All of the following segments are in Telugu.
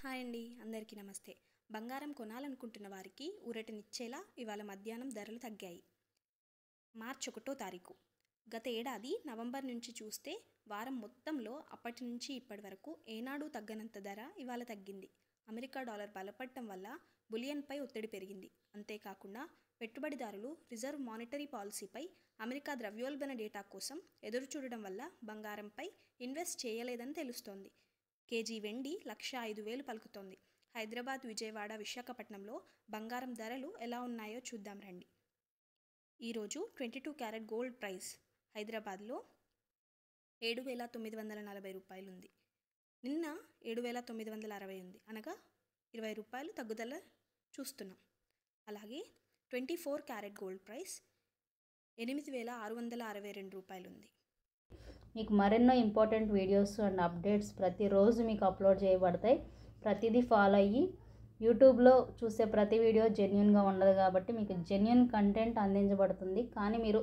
హాయ్ అండి, అందరికీ నమస్తే. బంగారం కొనాలనుకుంటున్న వారికి ఊరటనిచ్చేలా ఇవాళ మధ్యాహ్నం ధరలు తగ్గాయి. మార్చి 1వ తారీఖు. గత ఏడాది నవంబర్ నుంచి చూస్తే వారం మొత్తంలో అప్పటి నుంచి ఇప్పటి వరకు ఏనాడు తగ్గనంత ధర ఇవాళ తగ్గింది. అమెరికా డాలర్ బలపడటం వల్ల బులియన్పై ఒత్తిడి పెరిగింది. అంతేకాకుండా పెట్టుబడిదారులు రిజర్వ్ మానిటరీ పాలసీపై అమెరికా ద్రవ్యోల్బణ డేటా కోసం ఎదురు చూడడం వల్ల బంగారంపై ఇన్వెస్ట్ చేయలేదని తెలుస్తోంది. కేజీ వెండి 1,05,000 పలుకుతోంది. హైదరాబాద్, విజయవాడ, విశాఖపట్నంలో బంగారం ధరలు ఎలా ఉన్నాయో చూద్దాం రండి. ఈరోజు 22 క్యారెట్ గోల్డ్ ప్రైస్ హైదరాబాద్లో 7,940 రూపాయలు ఉంది. నిన్న 7,960 ఉంది, అనగా 20 రూపాయలు తగ్గుదల చూస్తున్నాం. అలాగే 24 క్యారెట్ గోల్డ్ ప్రైస్ 8,662 రూపాయలు ఉంది. మీకు మరెన్నో ఇంపార్టెంట్ వీడియోస్ అండ్ అప్డేట్స్ ప్రతిరోజు మీకు అప్లోడ్ చేయబడతాయి. ప్రతిదీ ఫాలో అయ్యి యూట్యూబ్లో చూసే ప్రతి వీడియో జెన్యున్గా ఉండదు కాబట్టి మీకు జెన్యున్ కంటెంట్ అందించబడుతుంది. కానీ మీరు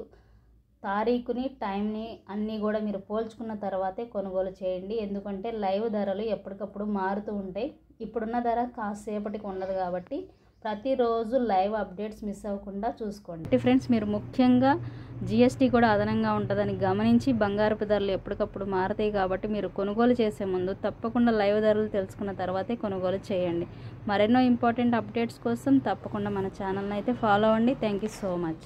తారీఖుని, టైంని అన్నీ కూడా మీరు పోల్చుకున్న తర్వాతే కొనుగోలు చేయండి. ఎందుకంటే లైవ్ ధరలు ఎప్పటికప్పుడు మారుతూ ఉంటాయి. ఇప్పుడున్న ధర కాసేపటికి ఉండదు కాబట్టి ప్రతిరోజు లైవ్ అప్డేట్స్ మిస్ అవ్వకుండా చూసుకోండి. ఫ్రెండ్స్, మీరు ముఖ్యంగా జిఎస్టీ కూడా అదనంగా ఉంటుందని గమనించి బంగారపు ధరలు ఎప్పటికప్పుడు మారుతాయి కాబట్టి మీరు కొనుగోలు చేసే ముందు తప్పకుండా లైవ్ ధరలు తెలుసుకున్న తర్వాతే కొనుగోలు చేయండి. మరెన్నో ఇంపార్టెంట్ అప్డేట్స్ కోసం తప్పకుండా మన ఛానల్ని అయితే ఫాలో అవ్వండి. Thank you so much.